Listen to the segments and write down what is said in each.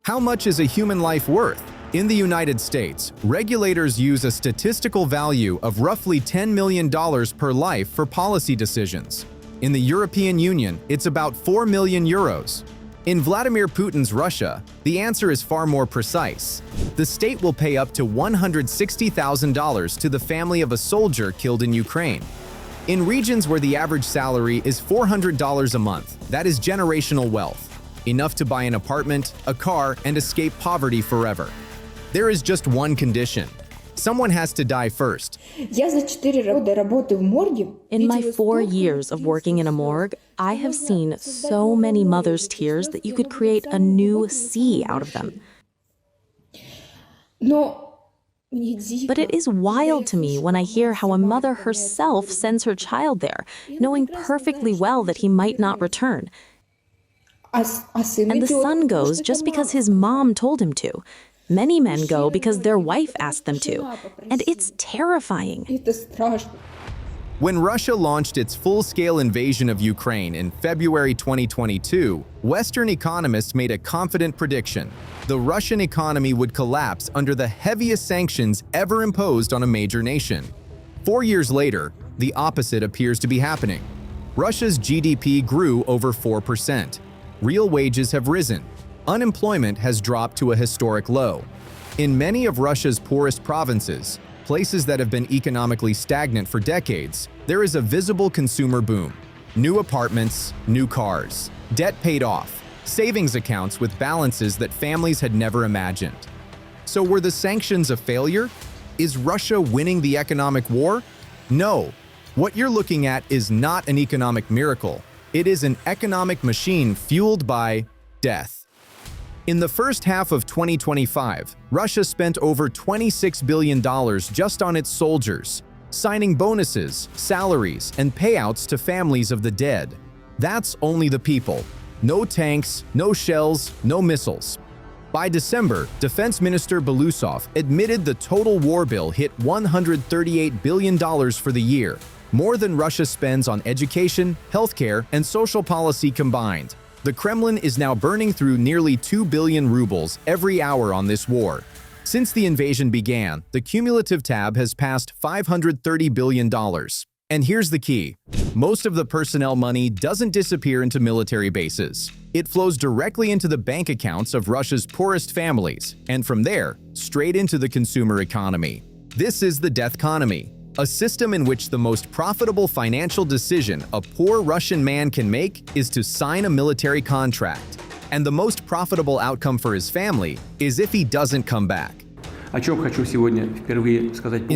How much is a human life worth? In the United States, regulators use a statistical value of roughly $10 million per life for policy decisions. In the European Union, it's about 4 million euros. In Vladimir Putin's Russia, the answer is far more precise. The state will pay up to $160,000 to the family of a soldier killed in Ukraine. In regions where the average salary is $400 a month, that is generational wealth, enough to buy an apartment, a car, and escape poverty forever. There is just one condition. Someone has to die first. In my 4 years of working in a morgue, I have seen so many mothers' tears that you could create a new sea out of them. But it is wild to me when I hear how a mother herself sends her child there, knowing perfectly well that he might not return. And the son goes just because his mom told him to. Many men go because their wife asked them to. And it's terrifying. When Russia launched its full-scale invasion of Ukraine in February 2022, Western economists made a confident prediction. The Russian economy would collapse under the heaviest sanctions ever imposed on a major nation. 4 years later, the opposite appears to be happening. Russia's GDP grew over 4%. Real wages have risen. Unemployment has dropped to a historic low. In many of Russia's poorest provinces, places that have been economically stagnant for decades, there is a visible consumer boom. New apartments, new cars, debt paid off, savings accounts with balances that families had never imagined. So were the sanctions a failure? Is Russia winning the economic war? No. What you're looking at is not an economic miracle. It is an economic machine fueled by death. In the first half of 2025, Russia spent over $26 billion just on its soldiers, signing bonuses, salaries, and payouts to families of the dead. That's only the people. No tanks, no shells, no missiles. By December, Defense Minister Belousov admitted the total war bill hit $138 billion for the year, more than Russia spends on education, healthcare, and social policy combined. The Kremlin is now burning through nearly 2 billion rubles every hour on this war. Since the invasion began, the cumulative tab has passed $530 billion. And here's the key. Most of the personnel money doesn't disappear into military bases. It flows directly into the bank accounts of Russia's poorest families, and from there, straight into the consumer economy. This is the Deathconomy, a system in which the most profitable financial decision a poor Russian man can make is to sign a military contract. And the most profitable outcome for his family is if he doesn't come back. In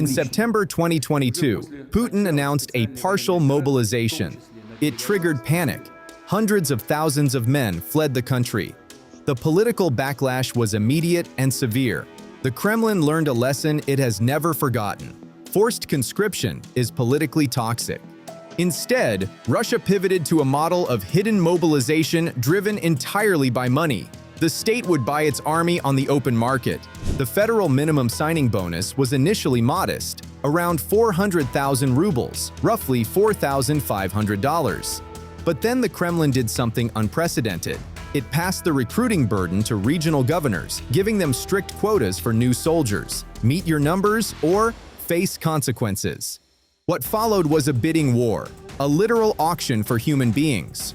September 2022, Putin announced a partial mobilization. It triggered panic. Hundreds of thousands of men fled the country. The political backlash was immediate and severe. The Kremlin learned a lesson it has never forgotten. Forced conscription is politically toxic. Instead, Russia pivoted to a model of hidden mobilization driven entirely by money. The state would buy its army on the open market. The federal minimum signing bonus was initially modest, around 400,000 rubles, roughly $4,500. But then the Kremlin did something unprecedented. It passed the recruiting burden to regional governors, giving them strict quotas for new soldiers. Meet your numbers or face consequences. What followed was a bidding war, a literal auction for human beings.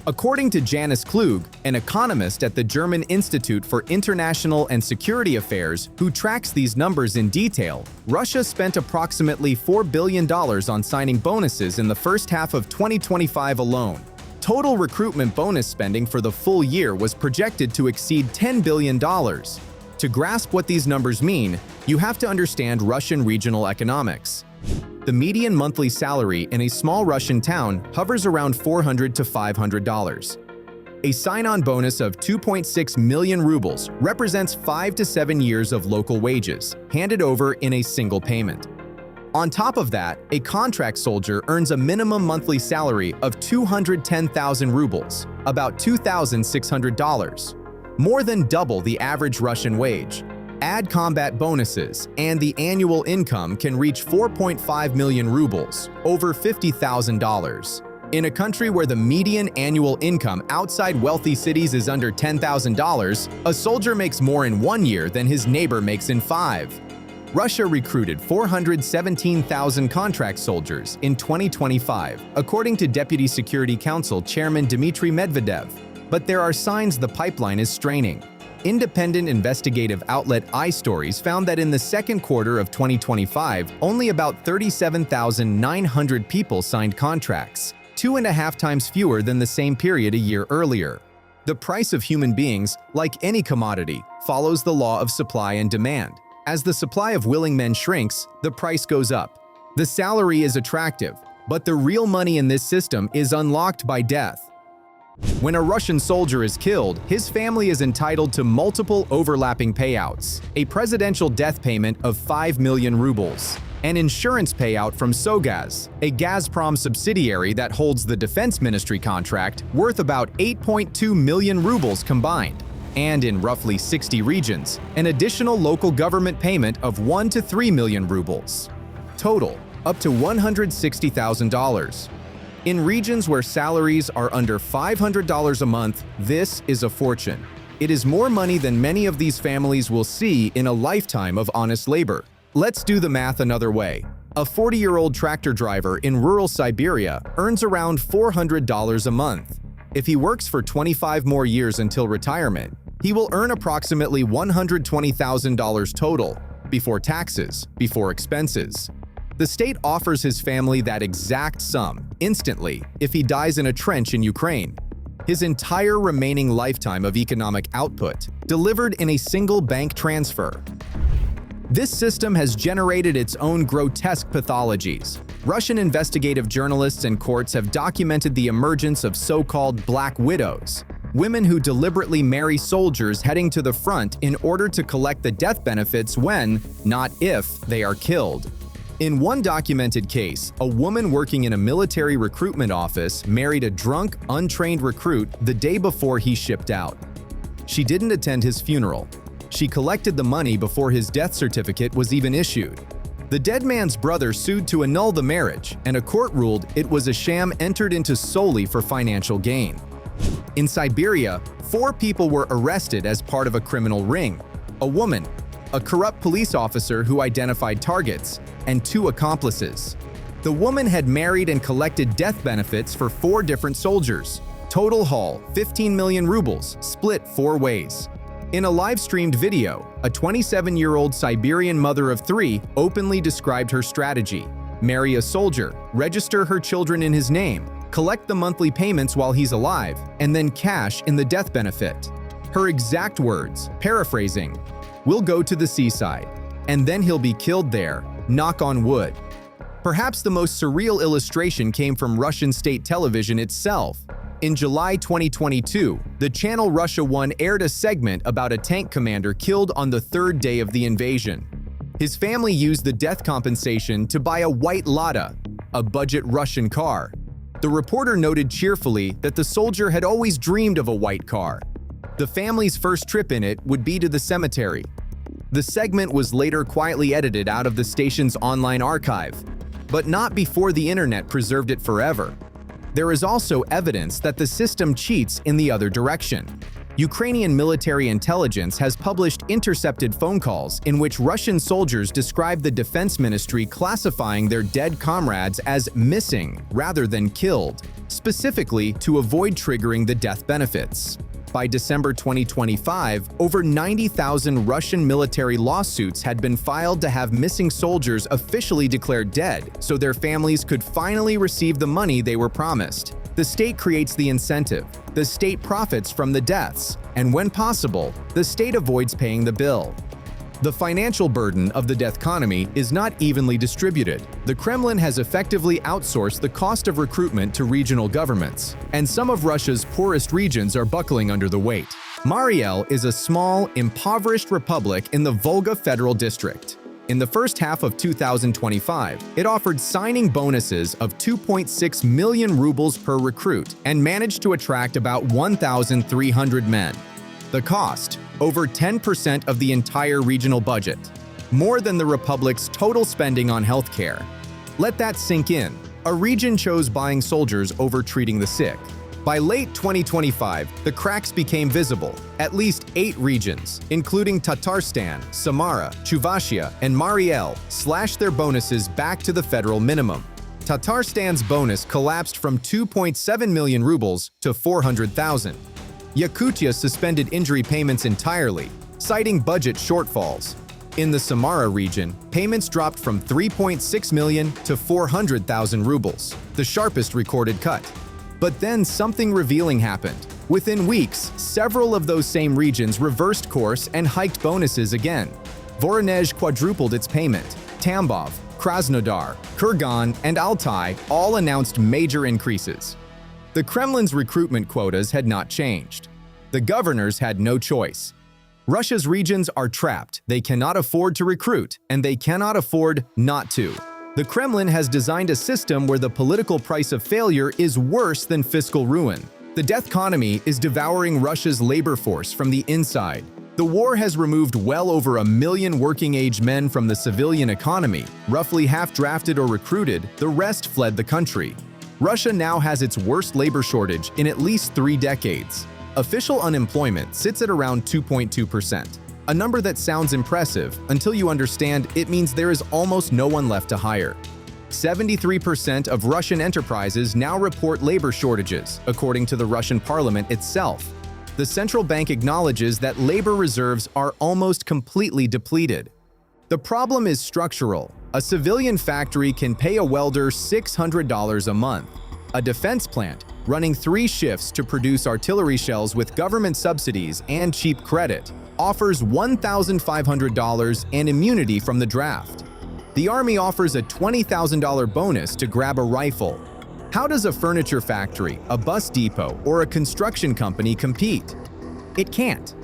According to Janis Klug, an economist at the German Institute for International and Security Affairs who tracks these numbers in detail, Russia spent approximately $4 billion on signing bonuses in the first half of 2025 alone. Total recruitment bonus spending for the full year was projected to exceed $10 billion. To grasp what these numbers mean, you have to understand Russian regional economics. The median monthly salary in a small Russian town hovers around $400 to $500. A sign-on bonus of 2.6 million rubles represents 5 to 7 years of local wages, handed over in a single payment. On top of that, a contract soldier earns a minimum monthly salary of 210,000 rubles, about $2,600. More than double the average Russian wage. Add combat bonuses, and the annual income can reach 4.5 million rubles, over $50,000. In a country where the median annual income outside wealthy cities is under $10,000, a soldier makes more in 1 year than his neighbor makes in 5. Russia recruited 417,000 contract soldiers in 2025, according to Deputy Security Council Chairman Dmitry Medvedev. But there are signs the pipeline is straining. Independent investigative outlet iStories found that in the second quarter of 2025, only about 37,900 people signed contracts, 2.5 times fewer than the same period a year earlier. The price of human beings, like any commodity, follows the law of supply and demand. As the supply of willing men shrinks, the price goes up. The salary is attractive, but the real money in this system is unlocked by death. When a Russian soldier is killed, his family is entitled to multiple overlapping payouts: a presidential death payment of 5 million rubles, an insurance payout from Sogaz, a Gazprom subsidiary that holds the defense ministry contract worth about 8.2 million rubles combined, and in roughly 60 regions, an additional local government payment of 1 to 3 million rubles. Total, up to $160,000. In regions where salaries are under $500 a month, this is a fortune. It is more money than many of these families will see in a lifetime of honest labor. Let's do the math another way. A 40-year-old tractor driver in rural Siberia earns around $400 a month. If he works for 25 more years until retirement, he will earn approximately $120,000 total, before taxes, before expenses. The state offers his family that exact sum, instantly, if he dies in a trench in Ukraine. His entire remaining lifetime of economic output, delivered in a single bank transfer. This system has generated its own grotesque pathologies. Russian investigative journalists and courts have documented the emergence of so-called black widows, women who deliberately marry soldiers heading to the front in order to collect the death benefits when, not if, they are killed. In one documented case, a woman working in a military recruitment office married a drunk, untrained recruit the day before he shipped out. She didn't attend his funeral. She collected the money before his death certificate was even issued. The dead man's brother sued to annul the marriage, and a court ruled it was a sham entered into solely for financial gain. In Siberia, 4 people were arrested as part of a criminal ring: a woman, a corrupt police officer who identified targets, and 2 accomplices. The woman had married and collected death benefits for 4 different soldiers. Total haul, 15 million rubles, split 4 ways. In a live-streamed video, a 27-year-old Siberian mother of 3 openly described her strategy: marry a soldier, register her children in his name, collect the monthly payments while he's alive, and then cash in the death benefit. Her exact words, paraphrasing, "We'll go to the seaside, and then he'll be killed there, knock on wood." Perhaps the most surreal illustration came from Russian state television itself. In July 2022, the channel Russia 1 aired a segment about a tank commander killed on the 3rd day of the invasion. His family used the death compensation to buy a white Lada, a budget Russian car. The reporter noted cheerfully that the soldier had always dreamed of a white car. The family's first trip in it would be to the cemetery. The segment was later quietly edited out of the station's online archive, but not before the internet preserved it forever. There is also evidence that the system cheats in the other direction. Ukrainian military intelligence has published intercepted phone calls in which Russian soldiers describe the defense ministry classifying their dead comrades as missing rather than killed, specifically to avoid triggering the death benefits. By December 2025, over 90,000 Russian military lawsuits had been filed to have missing soldiers officially declared dead, so their families could finally receive the money they were promised. The state creates the incentive. The state profits from the deaths, and when possible, the state avoids paying the bill. The financial burden of the Deathconomy is not evenly distributed. The Kremlin has effectively outsourced the cost of recruitment to regional governments, and some of Russia's poorest regions are buckling under the weight. Mariel is a small, impoverished republic in the Volga Federal District. In the first half of 2025, it offered signing bonuses of 2.6 million rubles per recruit and managed to attract about 1,300 men. The cost, over 10% of the entire regional budget, more than the republic's total spending on healthcare. Let that sink in. A region chose buying soldiers over treating the sick. By late 2025, the cracks became visible. At least 8 regions, including Tatarstan, Samara, Chuvashia, and Mariel, slashed their bonuses back to the federal minimum. Tatarstan's bonus collapsed from 2.7 million rubles to 400,000. Yakutia suspended injury payments entirely, citing budget shortfalls. In the Samara region, payments dropped from 3.6 million to 400,000 rubles, the sharpest recorded cut. But then something revealing happened. Within weeks, several of those same regions reversed course and hiked bonuses again. Voronezh quadrupled its payment. Tambov, Krasnodar, Kurgan, and Altai all announced major increases. The Kremlin's recruitment quotas had not changed. The governors had no choice. Russia's regions are trapped. They cannot afford to recruit, and they cannot afford not to. The Kremlin has designed a system where the political price of failure is worse than fiscal ruin. The Deathconomy is devouring Russia's labor force from the inside. The war has removed well over 1 million working-age men from the civilian economy, roughly half drafted or recruited, the rest fled the country. Russia now has its worst labor shortage in at least 3 decades. Official unemployment sits at around 2.2%, a number that sounds impressive until you understand it means there is almost no one left to hire. 73% of Russian enterprises now report labor shortages, according to the Russian parliament itself. The central bank acknowledges that labor reserves are almost completely depleted. The problem is structural. A civilian factory can pay a welder $600 a month. A defense plant, running 3 shifts to produce artillery shells with government subsidies and cheap credit, offers $1,500 and immunity from the draft. The army offers a $20,000 bonus to grab a rifle. How does a furniture factory, a bus depot, or a construction company compete? It can't.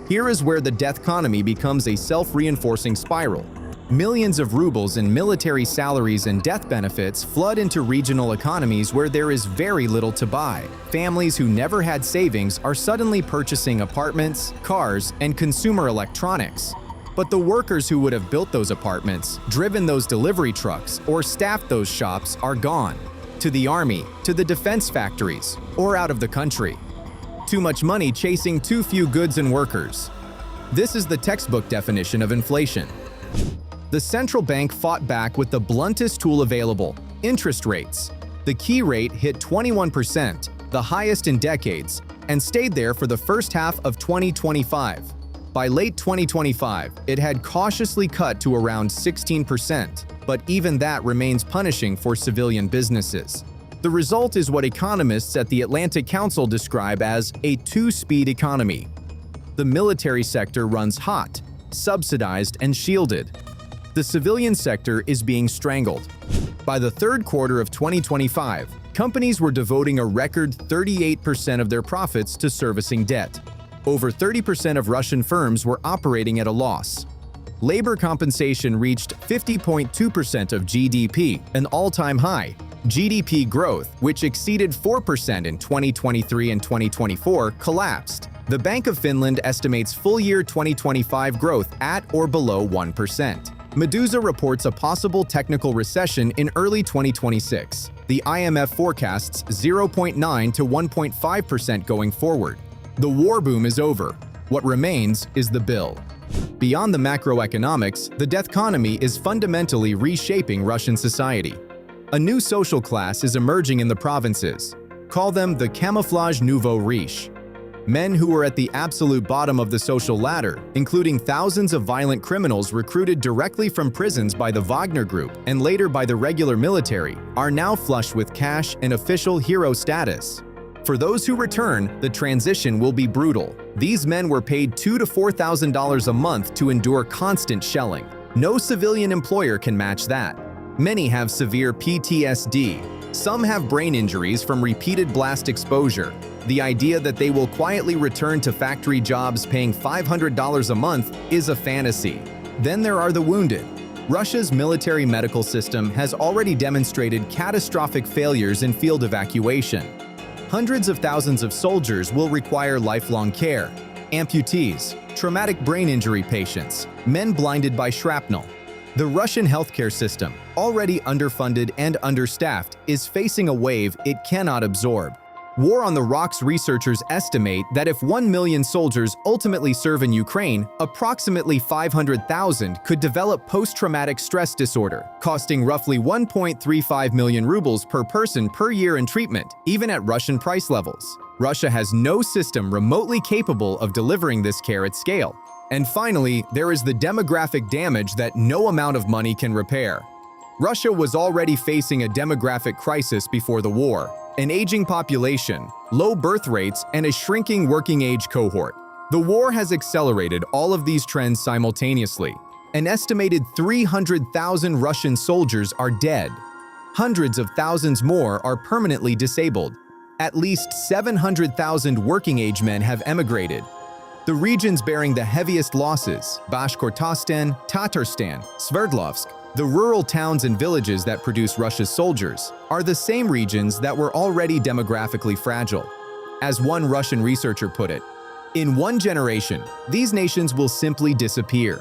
Here is where the Deathconomy becomes a self-reinforcing spiral. Millions of rubles in military salaries and death benefits flood into regional economies where there is very little to buy. Families who never had savings are suddenly purchasing apartments, cars, and consumer electronics. But the workers who would have built those apartments, driven those delivery trucks, or staffed those shops are gone. To the army, to the defense factories, or out of the country. Too much money chasing too few goods and workers. This is the textbook definition of inflation. The central bank fought back with the bluntest tool available, interest rates. The key rate hit 21%, the highest in decades, and stayed there for the first half of 2025. By late 2025, it had cautiously cut to around 16%, but even that remains punishing for civilian businesses. The result is what economists at the Atlantic Council describe as a 2-speed economy. The military sector runs hot, subsidized, and shielded. The civilian sector is being strangled. By the third quarter of 2025, companies were devoting a record 38% of their profits to servicing debt. Over 30% of Russian firms were operating at a loss. Labor compensation reached 50.2% of GDP, an all-time high. GDP growth, which exceeded 4% in 2023 and 2024, collapsed. The Bank of Finland estimates full-year 2025 growth at or below 1%. Medusa reports a possible technical recession in early 2026. The IMF forecasts 0.9 to 1.5% going forward. The war boom is over. What remains is the bill. Beyond the macroeconomics, the Deathconomy is fundamentally reshaping Russian society. A new social class is emerging in the provinces. Call them the Camouflage nouveau riche. Men who were at the absolute bottom of the social ladder, including thousands of violent criminals recruited directly from prisons by the Wagner Group and later by the regular military, are now flush with cash and official hero status. For those who return, the transition will be brutal. These men were paid $2,000 to $4,000 a month to endure constant shelling. No civilian employer can match that. Many have severe PTSD. Some have brain injuries from repeated blast exposure. The idea that they will quietly return to factory jobs paying $500 a month is a fantasy. Then there are the wounded. Russia's military medical system has already demonstrated catastrophic failures in field evacuation. Hundreds of thousands of soldiers will require lifelong care. Amputees, traumatic brain injury patients, men blinded by shrapnel. The Russian healthcare system, already underfunded and understaffed, is facing a wave it cannot absorb. War on the Rocks researchers estimate that if 1 million soldiers ultimately serve in Ukraine, approximately 500,000 could develop post-traumatic stress disorder, costing roughly 1.35 million rubles per person per year in treatment, even at Russian price levels. Russia has no system remotely capable of delivering this care at scale. And finally, there is the demographic damage that no amount of money can repair. Russia was already facing a demographic crisis before the war. An aging population, low birth rates, and a shrinking working-age cohort. The war has accelerated all of these trends simultaneously. An estimated 300,000 Russian soldiers are dead. Hundreds of thousands more are permanently disabled. At least 700,000 working-age men have emigrated. The regions bearing the heaviest losses, Bashkortostan, Tatarstan, Sverdlovsk, the rural towns and villages that produce Russia's soldiers, are the same regions that were already demographically fragile. As one Russian researcher put it, in one generation, these nations will simply disappear.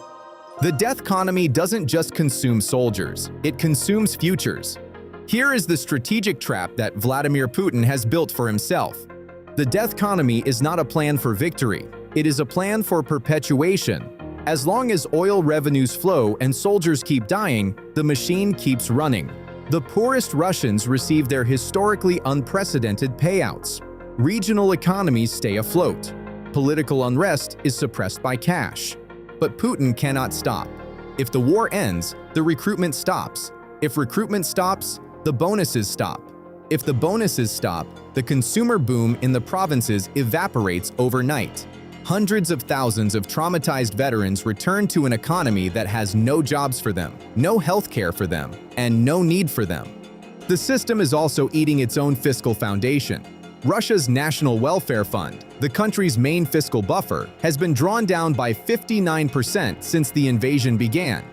The Deathconomy doesn't just consume soldiers, it consumes futures. Here is the strategic trap that Vladimir Putin has built for himself. The Deathconomy is not a plan for victory, it is a plan for perpetuation. As long as oil revenues flow and soldiers keep dying, the machine keeps running. The poorest Russians receive their historically unprecedented payouts. Regional economies stay afloat. Political unrest is suppressed by cash. But Putin cannot stop. If the war ends, the recruitment stops. If recruitment stops, the bonuses stop. If the bonuses stop, the consumer boom in the provinces evaporates overnight. Hundreds of thousands of traumatized veterans return to an economy that has no jobs for them, no health care for them, and no need for them. The system is also eating its own fiscal foundation. Russia's National Welfare Fund, the country's main fiscal buffer, has been drawn down by 59% since the invasion began.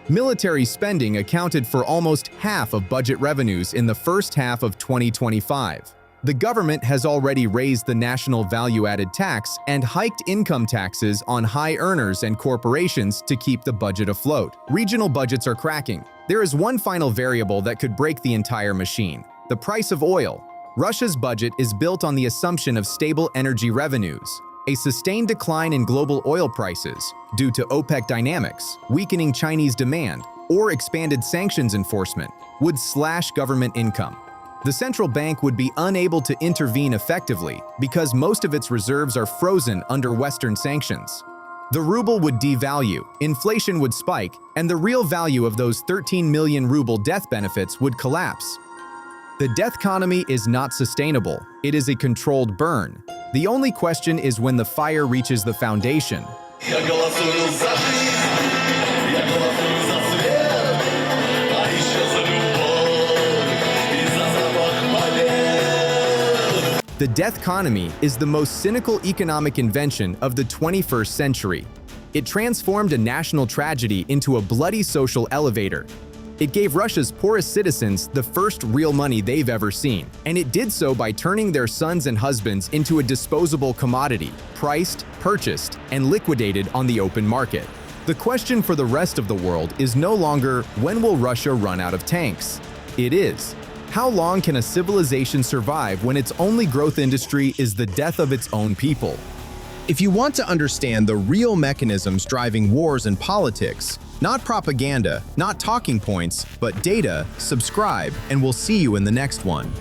Military spending accounted for almost half of budget revenues in the first half of 2025. The government has already raised the national value-added tax and hiked income taxes on high earners and corporations to keep the budget afloat. Regional budgets are cracking. There is one final variable that could break the entire machine: the price of oil. Russia's budget is built on the assumption of stable energy revenues. A sustained decline in global oil prices due to OPEC dynamics, weakening Chinese demand, or expanded sanctions enforcement would slash government income. The central bank would be unable to intervene effectively because most of its reserves are frozen under Western sanctions. The ruble would devalue, inflation would spike, and the real value of those 13 million ruble death benefits would collapse. The Deathconomy is not sustainable, it is a controlled burn. The only question is when the fire reaches the foundation. The Deathconomy is the most cynical economic invention of the 21st century. It transformed a national tragedy into a bloody social elevator. It gave Russia's poorest citizens the first real money they've ever seen, and it did so by turning their sons and husbands into a disposable commodity, priced, purchased, and liquidated on the open market. The question for the rest of the world is no longer, when will Russia run out of tanks? It is, how long can a civilization survive when its only growth industry is the death of its own people? If you want to understand the real mechanisms driving wars and politics, not propaganda, not talking points, but data, subscribe, and we'll see you in the next one.